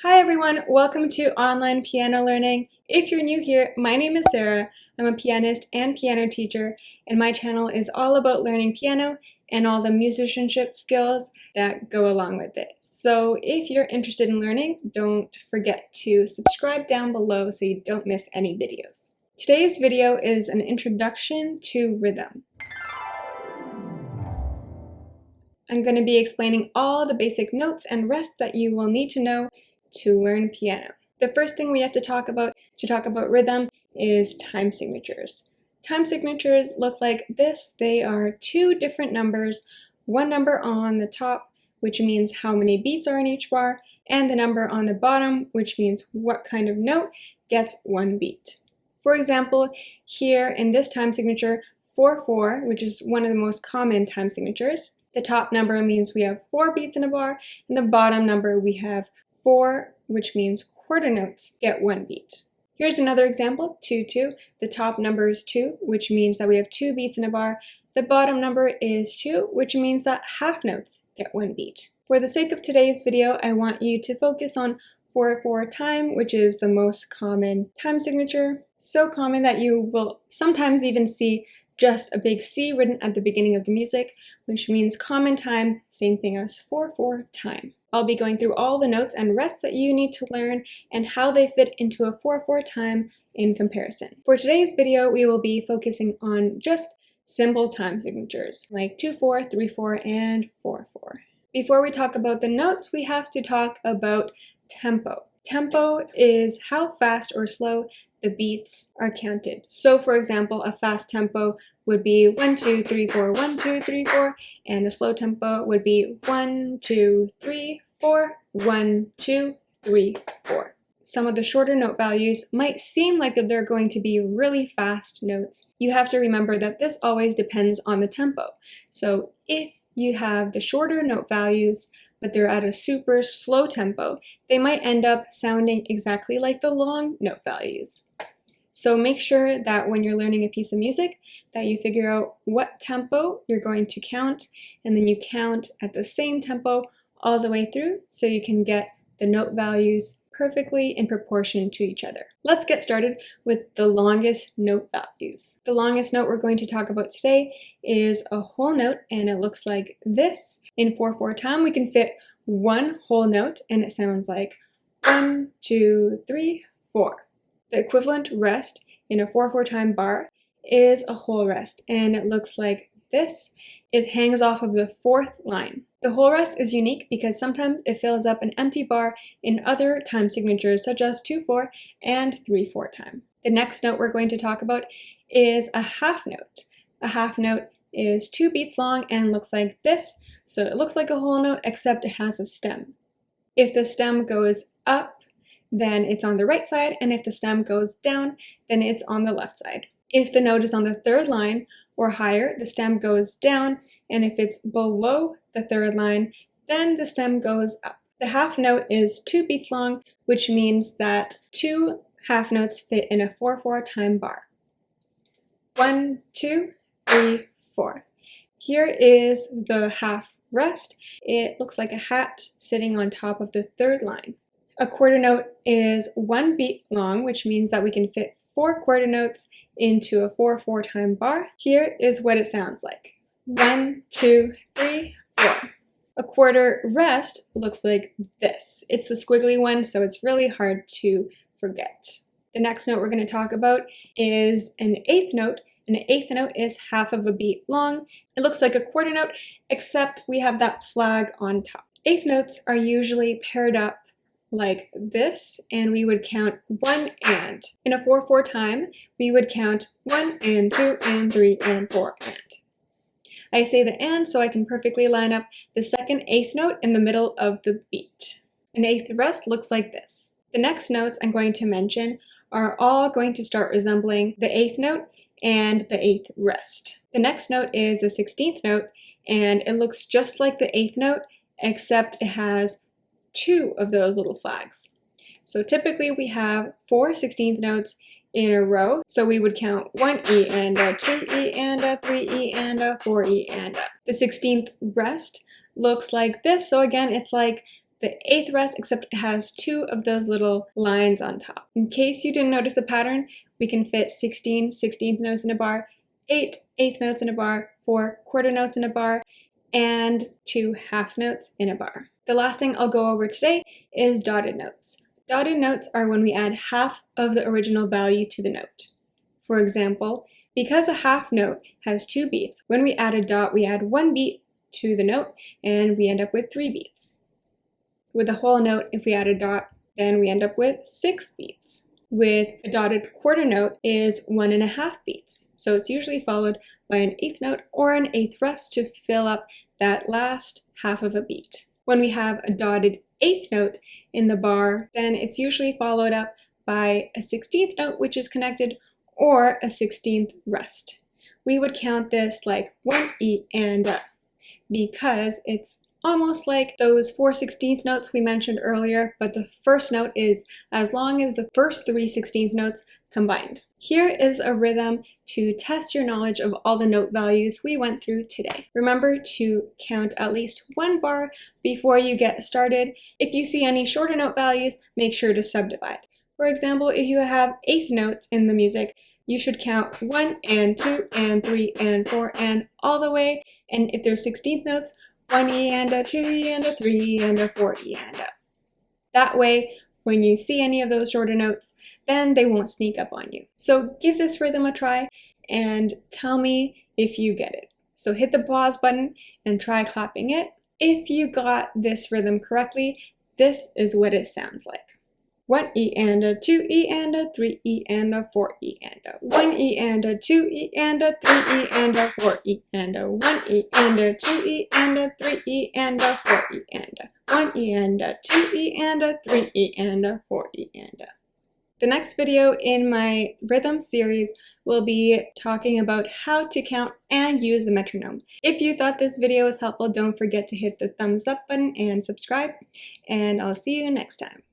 Hi everyone, welcome to Online Piano Learning. If you're new here, my name is Sarah. I'm a pianist and piano teacher, and my channel is all about learning piano and all the musicianship skills that go along with it. So if you're interested in learning, don't forget to subscribe down below so you don't miss any videos. Today's video is an introduction to rhythm. I'm going to be explaining all the basic notes and rests that you will need to know to learn piano. The first thing we have to talk about rhythm is time signatures. Time signatures look like this. They are two different numbers, one number on the top, which means how many beats are in each bar, and the number on the bottom, which means what kind of note gets one beat. For example, here in this time signature, 4/4, which is one of the most common time signatures, the top number means we have 4 beats in a bar, and the bottom number we have 4, which means quarter notes get 1 beat. Here's another example, 2/2. The top number is 2, which means that we have 2 beats in a bar. The bottom number is 2, which means that half notes get 1 beat. For the sake of today's video, I want you to focus on 4/4 time, which is the most common time signature. So common that you will sometimes even see just a big C written at the beginning of the music, which means common time, same thing as 4/4 time. I'll be going through all the notes and rests that you need to learn and how they fit into a 4/4 time in comparison. For today's video, we will be focusing on just simple time signatures like 2/4, 3/4, and 4/4. Before we talk about the notes, we have to talk about tempo. Tempo is how fast or slow the beats are counted. So for example, a fast tempo would be 1, 2, 3, 4, 1, 2, 3, 4, and a slow tempo would be 1, 2, 3, 4, 1, 2, 3, 4. Some of the shorter note values might seem like they're going to be really fast notes. You have to remember that this always depends on the tempo. So if you have the shorter note values, but they're at a super slow tempo, they might end up sounding exactly like the long note values. So make sure that when you're learning a piece of music, that you figure out what tempo you're going to count, and then you count at the same tempo all the way through so you can get the note values perfectly in proportion to each other. Let's get started with the longest note values. The longest note we're going to talk about today is a whole note, and it looks like this. In 4/4 time, we can fit one whole note, and it sounds like 1, 2, 3, 4. The equivalent rest in a 4/4 time bar is a whole rest, and it looks like this. It hangs off of the 4th line. The whole rest is unique because sometimes it fills up an empty bar in other time signatures such as 2/4 and 3/4 time. The next note we're going to talk about is a half note. A half note is 2 beats long and looks like this. So it looks like a whole note except it has a stem. If the stem goes up, then it's on the right side, and if the stem goes down, then it's on the left side. If the note is on the 3rd line or higher, the stem goes down, and if it's below the 3rd line, then the stem goes up. The half note is 2 beats long, which means that 2 half notes fit in a 4/4 time bar. 1, 2, 3, 4. Here is the half rest. It looks like a hat sitting on top of the 3rd line. A quarter note is 1 beat long, which means that we can fit 4 quarter notes into a 4/4 time bar. Here is what it sounds like. 1, 2, 3, 4. A quarter rest looks like this. It's a squiggly one, so it's really hard to forget. The next note we're going to talk about is an 8th note. An 8th note is half of a beat long. It looks like a quarter note, except we have that flag on top. 8th notes are usually paired up like this, and we would count 1 and. In a 4/4 time, we would count 1 and 2 and 3 and 4 and. I say the and so I can perfectly line up the second 8th note in the middle of the beat. An 8th rest looks like this. The next notes I'm going to mention are all going to start resembling the 8th note and the 8th rest. The next note is the 16th note, and it looks just like the 8th note, except it has 2 of those little flags. So typically we have 4 16th notes in a row, so we would count 1 E and a 2 E and a 3 E and a 4 E and a. The 16th rest looks like this, so again it's like the 8th rest, except it has 2 of those little lines on top. In case you didn't notice the pattern, we can fit 16 16th notes in a bar, 8 8th notes in a bar, 4 quarter notes in a bar, and 2 half notes in a bar. The last thing I'll go over today is dotted notes. Dotted notes are when we add half of the original value to the note. For example, because a half note has 2 beats, when we add a dot, we add 1 beat to the note and we end up with 3 beats. With a whole note, if we add a dot, then we end up with 6 beats. With a dotted quarter note is 1.5 beats. So it's usually followed by an 8th note or an 8th rest to fill up that last half of a beat. When we have a dotted 8th note in the bar, then it's usually followed up by a 16th note, which is connected, or a 16th rest. We would count this like 1 E and up, because it's almost like those 4 16th notes we mentioned earlier, but the first note is as long as the first 3 16th notes combined. Here is a rhythm to test your knowledge of all the note values we went through today. Remember to count at least 1 bar before you get started. If you see any shorter note values, make sure to subdivide. For example, if you have 8th notes in the music, you should count 1 and 2 and 3 and 4 and all the way. And if there's 16th notes, 1 E and a 2 E and a 3 E and a 4 E and a. That way, when you see any of those shorter notes, then they won't sneak up on you. So give this rhythm a try and tell me if you get it. So hit the pause button and try clapping it. If you got this rhythm correctly, this is what it sounds like. 1 E and a 2 E and a 3 E and a 4 E and a 1 E and a 2 E and a 3 E and a 4 E and a 1 E and a 2 E and a 3 E and a 4 E and a 1 E and a 2 E and a 3 E and a 4 E and a. The next video in my rhythm series will be talking about how to count and use the metronome. If you thought this video was helpful, don't forget to hit the thumbs up button and subscribe, and I'll see you next time.